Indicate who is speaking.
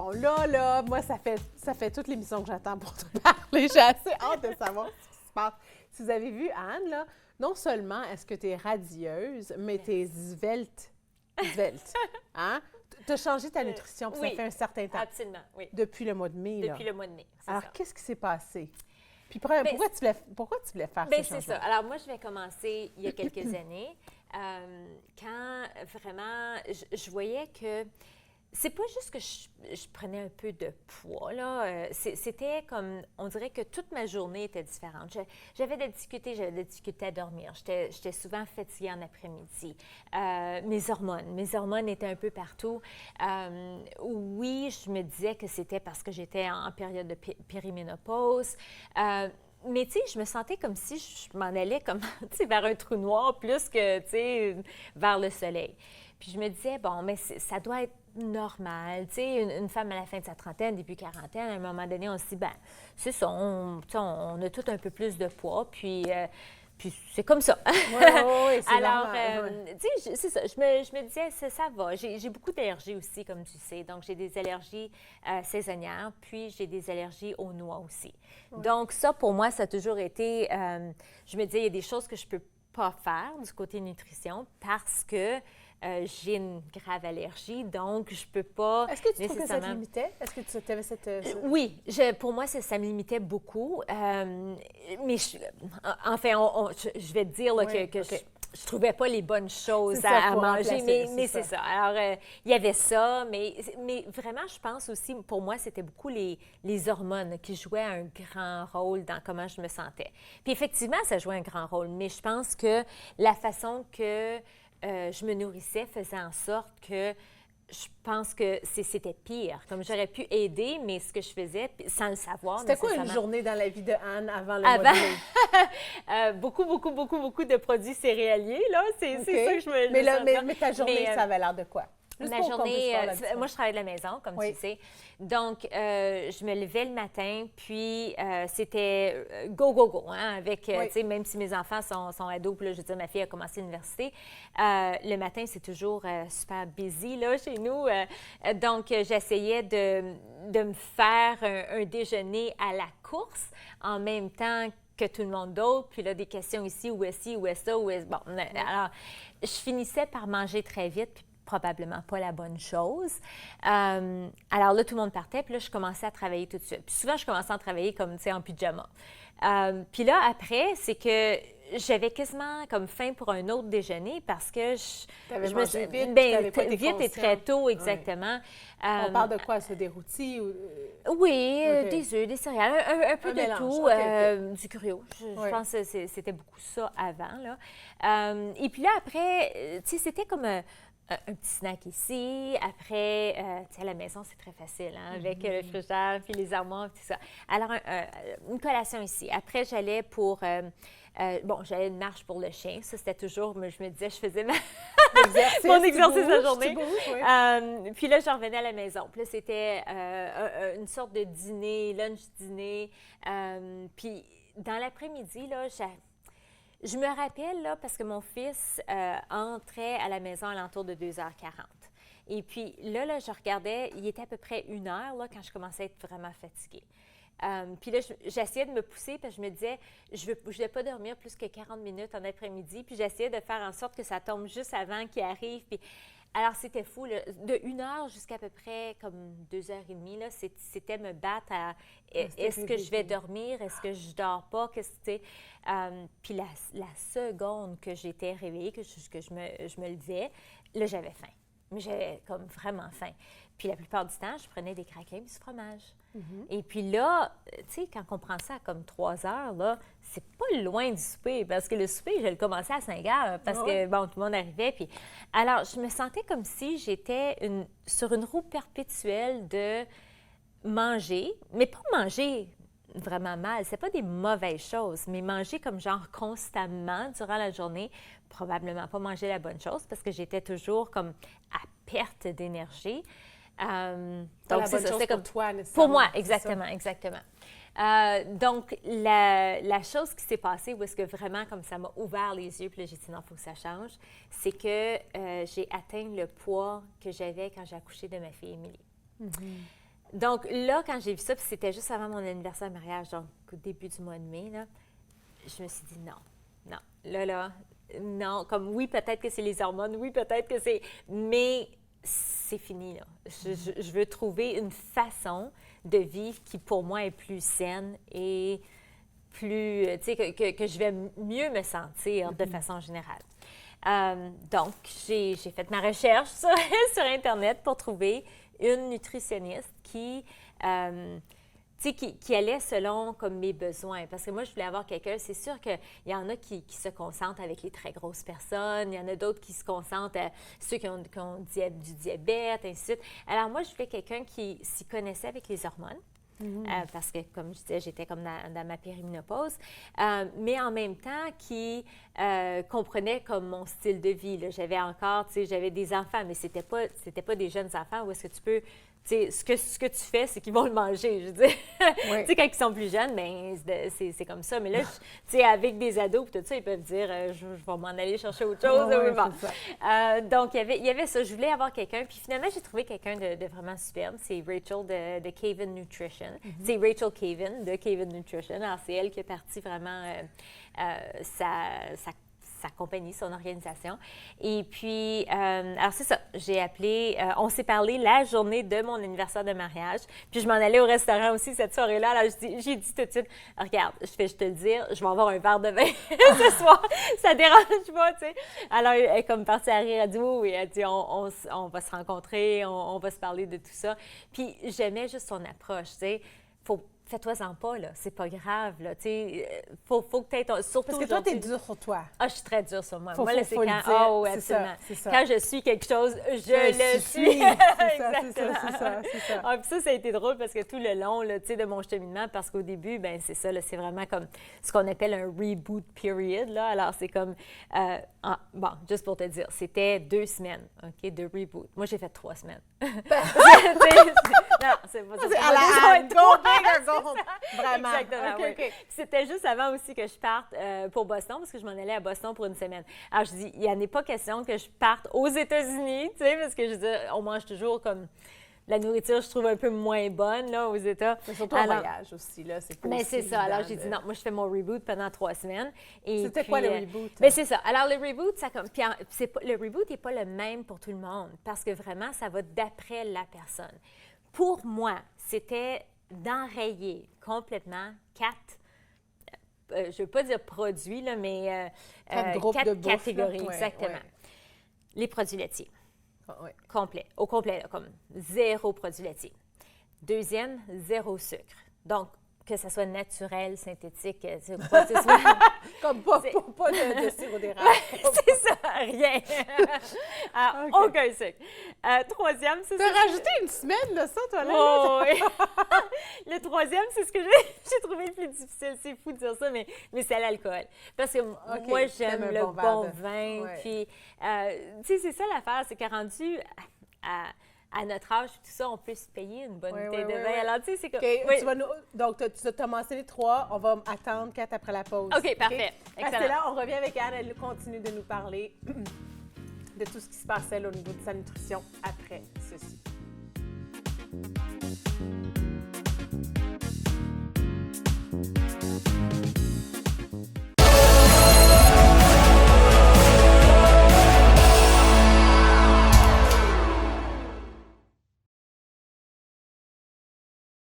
Speaker 1: bon, là, moi, ça fait toute l'émission que j'attends pour te parler. J'ai assez hâte de savoir ce qui se passe. Si vous avez vu Anne, là, non seulement est-ce que tu es radieuse, mais tu es svelte. Hein? Tu as changé ta nutrition, puis ça fait un certain temps.
Speaker 2: Absolument, oui.
Speaker 1: Depuis le mois de mai,
Speaker 2: Depuis le mois de mai,
Speaker 1: Alors, qu'est-ce qui s'est passé? Puis pourquoi tu voulais faire ce changement?
Speaker 2: C'est ça. Alors, moi, je vais commencer il y a quelques années, quand vraiment, je voyais que c'est pas juste que je prenais un peu de poids, là. C'était comme, on dirait que toute ma journée était différente. J'avais des difficultés à dormir. J'étais souvent fatiguée en après-midi. Mes hormones étaient un peu partout. Oui, je me disais que c'était parce que j'étais en période de périménopause. Mais tu sais, je me sentais comme si je m'en allais comme, vers un trou noir plus que, vers le soleil. Puis je me disais, bon, mais ça doit être normal. Tu sais, une femme à la fin de sa trentaine, début quarantaine, à un moment donné, on se dit, ben c'est ça, on a tout un peu plus de poids, puis c'est comme ça.
Speaker 1: Oui, c'est
Speaker 2: Alors,
Speaker 1: normal.
Speaker 2: tu sais, c'est ça. Je me disais, ça va. J'ai beaucoup d'allergies aussi, comme tu sais. Donc, j'ai des allergies saisonnières, puis j'ai des allergies aux noix aussi. Oui. Donc, ça, pour moi, ça a toujours été... je me disais, il y a des choses que je ne peux pas faire du côté nutrition parce que j'ai une grave allergie, donc je ne peux pas
Speaker 1: Est-ce que tu trouves que ça te limitait? Est-ce que tu avais cette...
Speaker 2: Oui, pour moi, ça me limitait beaucoup. Mais, enfin, je vais te dire là, que je ne trouvais pas les bonnes choses à manger, mais c'est ça. Alors, il y avait ça, mais vraiment, je pense aussi, pour moi, c'était beaucoup les hormones qui jouaient un grand rôle dans comment je me sentais. Puis effectivement, ça jouait un grand rôle, mais je pense que la façon que je me nourrissais faisait en sorte que je pense que c'était pire. Comme j'aurais pu aider, mais ce que je faisais, sans le savoir...
Speaker 1: C'était quoi une journée dans la vie de Anne avant le mois de mai?
Speaker 2: Beaucoup de produits céréaliers, là. C'est ça que je me...
Speaker 1: Mais ta journée, ça avait l'air de quoi?
Speaker 2: Ma journée, moi, je travaille de la maison, comme tu sais. Donc, je me levais le matin, puis c'était go, hein, avec, tu sais, même si mes enfants sont ados, puis là, je veux dire, ma fille a commencé l'université, le matin, c'est toujours super busy, là, chez nous. Donc, j'essayais de me faire un déjeuner à la course en même temps que tout le monde d'autre, puis là, des questions ici, où est-ce ça, où est-ce... Bon, alors, je finissais par manger très vite, puis probablement pas la bonne chose. Alors là, tout le monde partait, puis là, je commençais à travailler tout de suite. Puis souvent, je commençais à travailler comme, tu sais, en pyjama. Puis là, après, c'est que j'avais quasiment comme faim pour un autre déjeuner parce que je me suis vite et très tôt, exactement.
Speaker 1: Ouais. On parle de quoi? Ça, des rôtis?
Speaker 2: Oui, des œufs, des céréales, un peu de mélange, tout, du Curio. Je pense que c'était beaucoup ça avant, là. Et puis là, après, tu sais, c'était comme un petit snack ici. Après, tu sais, à la maison, c'est très facile, hein, avec le frigidaire, puis les armoires, tout ça. Alors, une collation ici. Après, j'allais pour... j'allais une marche pour le chien. Ça, c'était toujours... Je me disais, je faisais mon exercice de la journée. Puis là, je revenais à la maison. Puis là, c'était une sorte de dîner, lunch-dîner. Puis dans l'après-midi, là, je me rappelle, là, parce que mon fils entrait à la maison à l'entour de 2h40. Et puis là, je regardais, il était à peu près 1h là, quand je commençais à être vraiment fatiguée. Puis là, j'essayais de me pousser parce que je me disais, je ne vais pas dormir plus que 40 minutes en après-midi. Puis j'essayais de faire en sorte que ça tombe juste avant qu'il arrive. Puis alors, c'était fou, là. De 1h jusqu'à peu près comme 2h30, là, c'était me battre à est-ce que je vais dormir, est-ce que je dors pas, qu'est-ce que tu sais. Puis la seconde que j'étais réveillée, que je me levais, là, j'avais faim. Mais j'avais comme vraiment faim. Puis la plupart du temps, je prenais des craquelins et du fromage. Et puis là, tu sais, quand on prend ça à comme 3 heures, là, c'est pas loin du souper, parce que le souper, je le commençais à 5 heures, parce que, bon, tout le monde arrivait. Puis... Alors, je me sentais comme si j'étais sur une roue perpétuelle de manger, mais pas manger vraiment mal, c'est pas des mauvaises choses, mais manger comme genre constamment durant la journée, probablement pas manger la bonne chose, parce que j'étais toujours comme à perte d'énergie.
Speaker 1: Donc, c'est ça, c'est comme toi,
Speaker 2: pour moi, exactement. Donc, la chose qui s'est passée, où est-ce que vraiment, comme ça m'a ouvert les yeux, puis là, j'ai dit non, il faut que ça change, c'est que j'ai atteint le poids que j'avais quand j'ai accouché de ma fille Émilie. Donc là, quand j'ai vu ça, puis c'était juste avant mon anniversaire de mariage, donc au début du mois de mai, là, je me suis dit non, non. Comme oui, peut-être que c'est les hormones, oui, peut-être que c'est... Mais c'est fini, là. Je veux trouver une façon de vivre qui, pour moi, est plus saine et plus... Tu sais, que je vais mieux me sentir de façon générale. Donc, j'ai fait ma recherche sur Internet pour trouver une nutritionniste qui allait selon comme mes besoins. Parce que moi, je voulais avoir quelqu'un, c'est sûr qu'il y en a qui se concentrent avec les très grosses personnes, il y en a d'autres qui se concentrent à ceux qui ont du diabète, ainsi de suite. Alors moi, je voulais quelqu'un qui s'y connaissait avec les hormones. Parce que, comme je disais, j'étais comme dans ma périménopause, mais en même temps qui comprenait comme mon style de vie. Là. J'avais des enfants, mais c'était pas des jeunes enfants où est-ce que tu peux... Ce que tu fais, c'est qu'ils vont le manger, je veux dire.
Speaker 1: Oui.
Speaker 2: Quand ils sont plus jeunes, bien, c'est comme ça. Mais là, avec des ados, tout ça, ils peuvent dire je vais m'en aller chercher autre chose. Donc, il y avait ça. Je voulais avoir quelqu'un. Puis finalement, j'ai trouvé quelqu'un de vraiment superbe. C'est Rachel de Caven Nutrition. C'est Rachel Caven de Caven Nutrition. Alors, c'est elle qui a parti vraiment sa compagnie, son organisation. Et puis, alors c'est ça, j'ai appelé, on s'est parlé la journée de mon anniversaire de mariage, puis je m'en allais au restaurant aussi cette soirée-là, alors j'ai dit tout de suite, regarde, je te le dire, je vais avoir un verre de vin ce soir, ça dérange pas, tu sais. Alors, elle est comme partie à rire, elle dit oui, elle dit, on va se rencontrer, on va se parler de tout ça. Puis, j'aimais juste son approche, tu sais, fais-toi-en pas, là. C'est pas grave, là. Tu sais, faut que tu aies surtout
Speaker 1: parce que toi, t'es dure sur toi.
Speaker 2: Ah, je suis très dure sur moi. Moi,
Speaker 1: là,
Speaker 2: c'est quand... Oh, absolument.
Speaker 1: Ça.
Speaker 2: Quand je suis quelque chose, je le suis.
Speaker 1: C'est ça.
Speaker 2: Ah, puis ça a été drôle parce que tout le long, là, tu sais, de mon cheminement, parce qu'au début, ben c'est ça, là, c'est vraiment comme ce qu'on appelle un reboot period, là. Alors, c'est comme... bon, juste pour te dire, c'était 2 semaines, OK, de reboot. Moi, j'ai fait 3 semaines. Non, c'est pas ça.
Speaker 1: À la go big or go home. Vraiment.
Speaker 2: Exactement,
Speaker 1: OK,
Speaker 2: oui.
Speaker 1: OK.
Speaker 2: C'était juste avant aussi que je parte pour Boston, parce que je m'en allais à Boston pour une semaine. Alors, je dis, il n'y en a pas question que je parte aux États-Unis, tu sais, parce que je veux dire, on mange toujours comme... La nourriture, je trouve un peu moins bonne, là, aux États.
Speaker 1: C'est surtout en voyage aussi, là. C'est pas
Speaker 2: mais
Speaker 1: aussi
Speaker 2: c'est ça. Alors, j'ai
Speaker 1: évident
Speaker 2: dit non, moi, je fais mon reboot pendant 3 semaines.
Speaker 1: C'était quoi le reboot?
Speaker 2: Bien, c'est ça. Alors, le reboot, le reboot n'est pas le même pour tout le monde parce que vraiment, ça va d'après la personne. Pour moi, c'était d'enrayer complètement 4, je ne veux pas dire produits, là, mais 4 catégories,
Speaker 1: bouffe,
Speaker 2: exactement.
Speaker 1: Ouais.
Speaker 2: Les produits laitiers.
Speaker 1: Ouais.
Speaker 2: Au complet, là, comme 0 produits laitiers. Deuxième, 0 sucre. Donc, que ça soit naturel, synthétique, quoi que ce soit.
Speaker 1: Comme pas de sirop d'érable.
Speaker 2: C'est ça, rien. Aucun sucre. Troisième, c'est ça.
Speaker 1: T'as rajouté une semaine de ça, toi, là?
Speaker 2: Oh, oui. Le troisième, c'est ce que j'ai trouvé le plus difficile. C'est fou de dire ça, mais c'est l'alcool. Parce que moi, j'aime le bon vin.
Speaker 1: Ouais.
Speaker 2: Puis, tu sais, c'est ça l'affaire, c'est qu'à rendu à notre âge, tout ça, on peut se payer une bonne bouteille de vin. Alors, tu sais, c'est comme...
Speaker 1: Donc, tu as mentionné 3. On va attendre 4 après la pause.
Speaker 2: OK, parfait.
Speaker 1: Excellent. Restez là, on revient avec Anne. Elle continue de nous parler de tout ce qui se passait là, au niveau de sa nutrition après ceci.